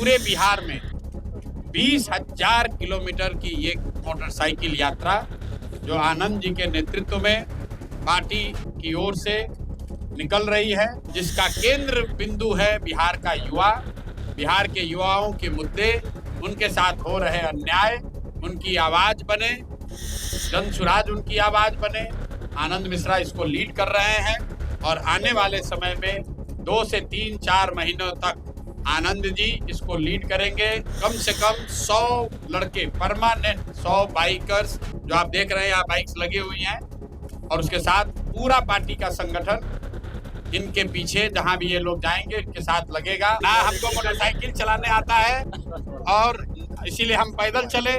पूरे बिहार में 20,000 किलोमीटर की ये मोटरसाइकिल यात्रा जो आनंद जी के नेतृत्व में पार्टी की ओर से निकल रही है, जिसका केंद्र बिंदु है बिहार का युवा, बिहार के युवाओं के मुद्दे, उनके साथ हो रहे अन्याय, उनकी आवाज बने, जन सुराज उनकी आवाज बने। आनंद मिश्रा इसको लीड कर रहे हैं और आने वाले समय में 2 से 3-4 महीनों तक आनंद जी इसको लीड करेंगे। कम से कम 100 लड़के परमानेंट, 100 बाइकर्स जो आप देख रहे हैं यहाँ बाइक्स लगी हुई हैं, और उसके साथ पूरा पार्टी का संगठन इनके पीछे जहां भी ये लोग जाएंगे इनके साथ लगेगा। ना हमको मोटरसाइकिल चलाने आता है और इसीलिए हम पैदल चले।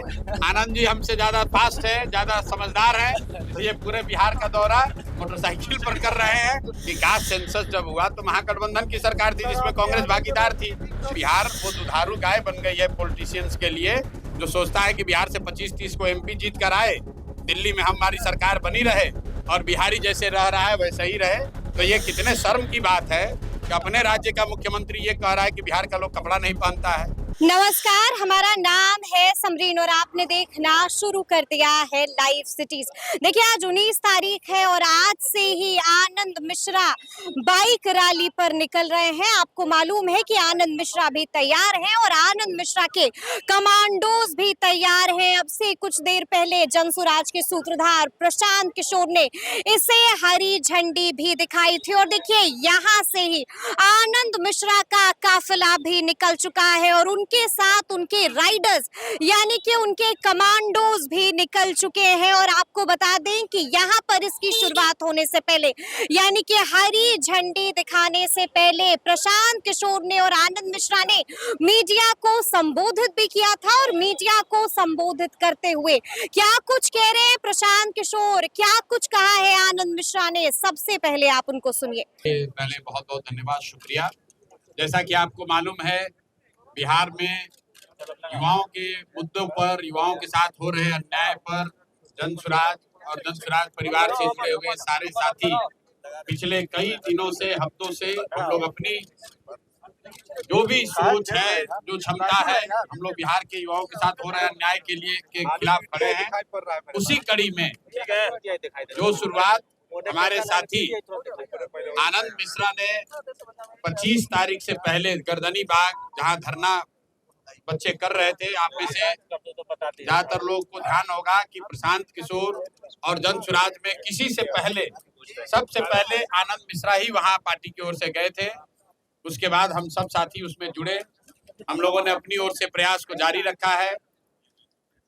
आनंद जी हमसे ज्यादा फास्ट है, ज्यादा समझदार है, तो ये पूरे बिहार का दौरा मोटरसाइकिल पर कर रहे हैं। विकास सेंसस जब हुआ तो महागठबंधन की सरकार थी जिसमें कांग्रेस भागीदार थी। बिहार वो दुधारू गाय बन गई है पॉलिटिशियंस के लिए, जो सोचता है कि बिहार से 25-30 को MP जीत कर आए, दिल्ली में हमारी सरकार बनी रहे और बिहारी जैसे रह रहा है वैसे ही रहे। तो ये कितने शर्म की बात है कि अपने राज्य का मुख्यमंत्री ये कह रहा है कि बिहार का लोग कपड़ा नहीं पहनता है। नमस्कार, हमारा नाम है समरीन और आपने देखना शुरू कर दिया है लाइव सिटीज। देखिए, आज 19 तारीख है और आज से ही आनंद मिश्रा बाइक रैली पर निकल रहे हैं। आपको मालूम है कि आनंद मिश्रा भी तैयार हैं और आनंद मिश्रा के कमांडोज भी तैयार हैं। अब से कुछ देर पहले जनसुराज के सूत्रधार प्रशांत किशोर ने इसे हरी झंडी भी दिखाई थी और देखिए यहाँ से ही आनंद मिश्रा का काफिला भी निकल चुका है और उनके साथ उनके राइडर्स यानी कि उनके कमांडोज भी निकल चुके हैं। और आपको बता दें कि यहाँ पर इसकी शुरुआत होने से पहले यानी कि हरी झंडी दिखाने से पहले प्रशांत किशोर ने और आनंद मिश्रा ने मीडिया को संबोधित भी किया था और मीडिया को संबोधित करते हुए क्या कुछ कह रहे हैं प्रशांत किशोर, क्या कुछ कहा है आनंद मिश्रा ने, सबसे पहले आप उनको सुनिए। पहले बहुत बहुत धन्यवाद, शुक्रिया। जैसा कि आपको मालूम है, बिहार में युवाओं के मुद्दों पर, युवाओं के साथ हो रहे अन्याय पर जनसुराज और जनसुराज परिवार से जुड़े हुए सारे साथी पिछले कई दिनों से, हफ्तों से हम लोग अपनी जो भी सोच है, जो क्षमता है, हम लोग बिहार के युवाओं के साथ हो रहे अन्याय के लिए के खिलाफ खड़े हैं। उसी कड़ी में जो शुरुआत हमारे साथी आनंद मिश्रा ने 25 तारीख से पहले गर्दनी बाग जहां धरना बच्चे कर रहे थे, आप में से ज्यादातर लोग को ध्यान होगा कि प्रशांत किशोर और जनसुराज में किसी से पहले, सबसे पहले आनंद मिश्रा ही वहां पार्टी की ओर से गए थे। उसके बाद हम सब साथी उसमें जुड़े, हम लोगों ने अपनी ओर से प्रयास को जारी रखा है।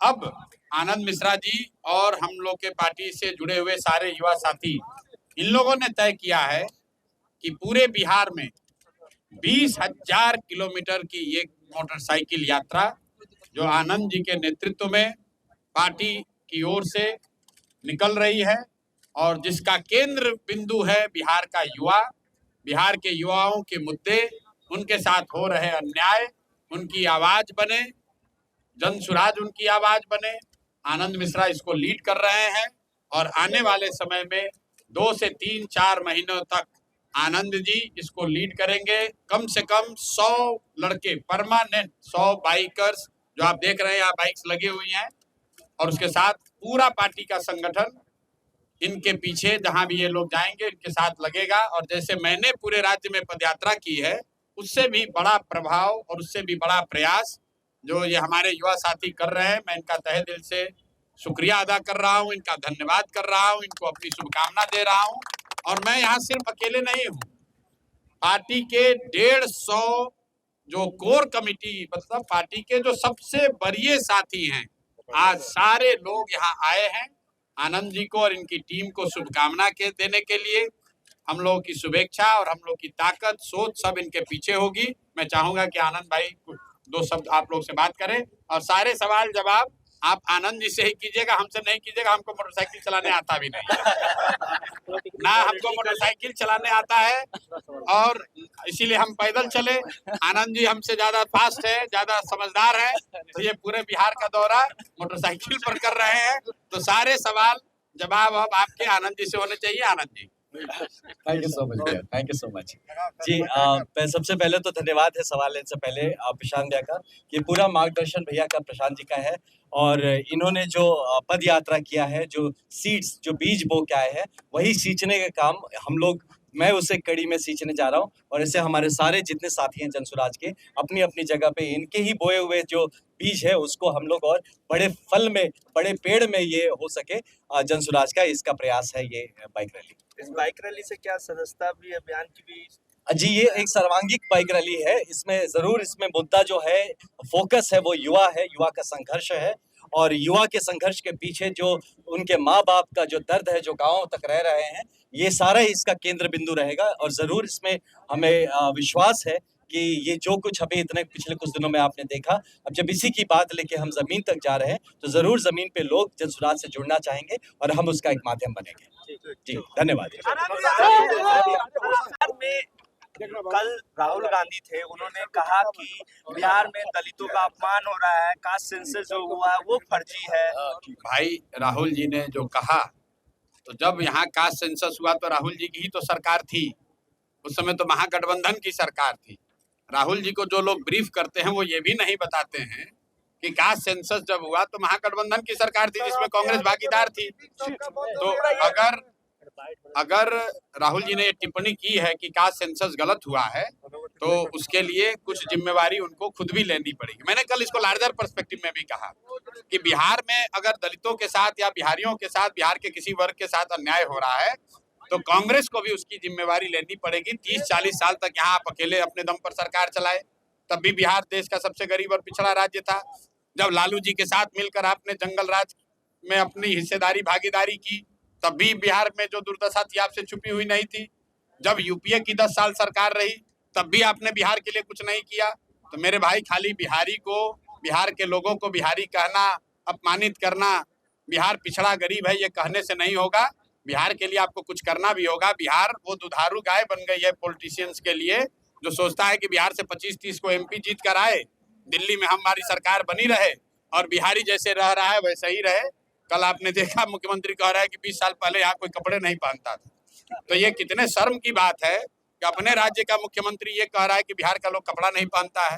अब आनंद मिश्रा जी और हम लोग के पार्टी से जुड़े हुए सारे युवा साथी, इन लोगों ने तय किया है कि पूरे बिहार में 20,000 किलोमीटर की ये मोटरसाइकिल यात्रा जो आनंद जी के नेतृत्व में पार्टी की ओर से निकल रही है और जिसका केंद्र बिंदु है बिहार का युवा, बिहार के युवाओं के मुद्दे, उनके साथ हो रहे अन्याय, उनकी आवाज बने, जन सुराज उनकी आवाज बने। आनंद मिश्रा इसको लीड कर रहे हैं और आने वाले समय में 2 से 3-4 महीनों तक आनंद जी इसको लीड करेंगे। कम से कम 100 लड़के परमानेंट, 100 बाइकर्स जो आप देख रहे हैं यहाँ बाइक्स लगी हुई हैं, और उसके साथ पूरा पार्टी का संगठन इनके पीछे जहां भी ये लोग जाएंगे इनके साथ लगेगा। और जैसे मैंने पूरे राज्य में पदयात्रा की है, उससे भी बड़ा प्रभाव और उससे भी बड़ा प्रयास जो ये हमारे युवा साथी कर रहे हैं, मैं इनका तहे दिल से शुक्रिया अदा कर रहा हूँ, इनका धन्यवाद कर रहा हूँ, इनको अपनी शुभकामना दे रहा हूँ। और मैं यहाँ सिर्फ अकेले नहीं हूँ, पार्टी के 150 जो कोर कमेटी, मतलब पार्टी के जो सबसे वरीय साथी हैं, आज सारे लोग यहाँ आए हैं आनंद जी को और इनकी टीम को शुभकामना के देने के लिए। हम लोगों की शुभेच्छा और हम लोग की ताकत, सोच सब इनके पीछे होगी। मैं चाहूंगा कि आनंद भाई दो शब्द आप लोग से बात करें और सारे सवाल जवाब आप आनंद जी से ही कीजिएगा, हमसे नहीं कीजिएगा। हमको मोटरसाइकिल चलाने आता भी नहीं ना हमको मोटरसाइकिल चलाने आता है और इसीलिए हम पैदल चले। आनंद जी हमसे ज्यादा फास्ट है, ज्यादा समझदार है, तो ये पूरे बिहार का दौरा मोटरसाइकिल पर कर रहे हैं। तो सारे सवाल जवाब अब आपके आनंद जी से होने चाहिए। Anand ji. Thank you so much, thank you so much जी। सबसे पहले तो धन्यवाद है सवाल लेने से पहले प्रशांत भैया का, कि पूरा मार्गदर्शन भैया का, प्रशांत जी का है। और इन्होंने जो पद यात्रा किया है, जो सीड्स, जो बीज बो के आए हैं, वही सींचने का काम हम लोग, मैं उसे कड़ी में सींचने जा रहा हूँ। और ऐसे हमारे सारे जितने साथी हैं जनसुराज के, अपनी अपनी जगह पे इनके ही बोए हुए जो बीज है उसको हम लोग और बड़े फल में, बड़े पेड़ में ये हो सके, जनसुराज का इसका प्रयास है ये बाइक रैली। इस बाइक रैली से क्या सदस्यता भी अभियान की भी? जी, ये एक सर्वांगीण बाइक रैली है। इसमें मुद्दा जो है, फोकस है, वो युवा है, युवा का संघर्ष है। और युवा के संघर्ष के पीछे जो उनके माँ बाप का जो दर्द है, जो गाँव तक रह रहे हैं, ये सारा इसका केंद्र बिंदु रहेगा। और जरूर इसमें हमें विश्वास है कि ये जो कुछ अभी इतने पिछले कुछ दिनों में आपने देखा, अब जब इसी की बात लेके हम जमीन तक जा रहे हैं, तो जरूर जमीन पे लोग जनसुराज से जुड़ना चाहेंगे और हम उसका एक माध्यम बनेंगे। जी, धन्यवाद। कल राहुल गांधी थे, उन्होंने कहा कि बिहार में दलितों का अपमान हो रहा है, कास्ट सेंसस जो हुआ है वो फर्जी है। भाई, राहुल जी ने जो कहा, तो जब यहाँ कास्ट सेंसस हुआ तो राहुल जी की ही तो सरकार थी। उस समय तो महागठबंधन की सरकार थी। राहुल जी को जो लोग ब्रीफ करते हैं वो ये भी नहीं बताते हैं कि कास्ट सेंसस जब हुआ तो महागठबंधन की सरकार थी, जिसमें कांग्रेस भागीदार थी। तो अगर राहुल जी ने ये टिप्पणी की है कि कास्ट सेंसस गलत हुआ है, तो उसके लिए कुछ जिम्मेवारी उनको खुद भी लेनी पड़ेगी। मैंने कल इसको लार्जर पर्सपेक्टिव में भी कहा कि बिहार में अगर दलितों के साथ या बिहारियों के साथ, बिहार के किसी वर्ग के साथ अन्याय हो रहा है, तो कांग्रेस को भी उसकी जिम्मेवारी लेनी पड़ेगी। 30-40 साल तक यहाँ आप अकेले अपने दम पर सरकार चलाए, तब भी बिहार देश का सबसे गरीब और पिछड़ा राज्य था। जब लालू जी के साथ मिलकर आपने जंगल राज में अपनी हिस्सेदारी, भागीदारी की, तब भी बिहार में जो दुर्दशा थी आपसे छुपी हुई नहीं थी। जब यूपीए की 10 साल सरकार रही, तब भी आपने बिहार के लिए कुछ नहीं किया। तो मेरे भाई, खाली बिहारी को, बिहार के लोगों को बिहारी कहना, अपमानित करना, बिहार पिछड़ा गरीब है, ये कहने से नहीं होगा। बिहार के लिए आपको कुछ करना भी होगा। बिहार वो दुधारू गाय बन गई है पॉलिटिशियंस के लिए, जो सोचता है कि बिहार से 25-30 को एमपी जीत कर आए, दिल्ली में हमारी सरकार बनी रहे और बिहारी जैसे रह रहा है वैसे ही रहे। कल आपने देखा मुख्यमंत्री कह रहा है कि 20 साल पहले यहाँ कोई कपड़े नहीं पहनता था। तो ये कितने शर्म की बात है कि अपने राज्य का मुख्यमंत्री ये कह रहा है कि बिहार का लोग कपड़ा नहीं पहनता है।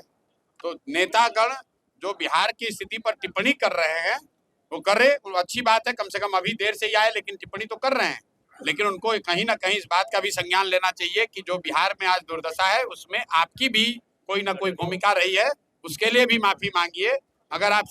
तो नेतागण जो बिहार की स्थिति पर टिप्पणी कर रहे हैं, वो कर रहे, वो अच्छी बात है, कम से कम अभी देर से ही आए लेकिन टिप्पणी तो कर रहे हैं। लेकिन उनको कहीं ना कहीं इस बात का भी संज्ञान लेना चाहिए कि जो बिहार में आज दुर्दशा है, उसमें आपकी भी कोई ना कोई भूमिका रही है, उसके लिए भी माफी मांगिए। अगर आप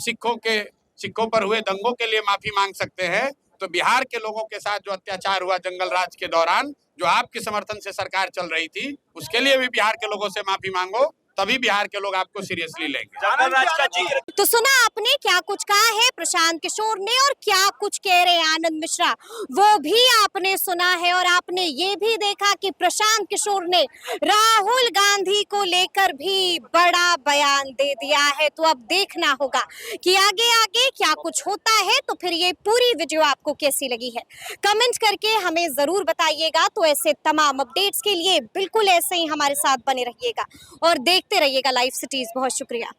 सिखों पर हुए दंगों के लिए माफी मांग सकते हैं, तो बिहार के लोगों के साथ जो अत्याचार हुआ जंगल राज के दौरान, जो आपके समर्थन से सरकार चल रही थी, उसके लिए भी बिहार के लोगों से माफी मांगो, तभी बिहार के लोग आपको सीरियसली लेंगे। जंगल राज का जिक्र तो सुना आपने क्या कुछ कहा है प्रशांत किशोर ने और क्या कुछ कह रहे हैं आनंद मिश्रा, वो भी आपने सुना है। और आपने ये भी देखा कि प्रशांत किशोर ने राहुल गांधी को लेकर भी बड़ा बयान दे दिया है। तो अब देखना होगा कि आगे आगे क्या कुछ होता है। तो फिर ये पूरी वीडियो आपको कैसी लगी है, कमेंट करके हमें जरूर बताइएगा। तो ऐसे तमाम अपडेट्स के लिए बिल्कुल ऐसे ही हमारे साथ बने रहिएगा और देखते रहिएगा लाइव सिटीज। बहुत शुक्रिया।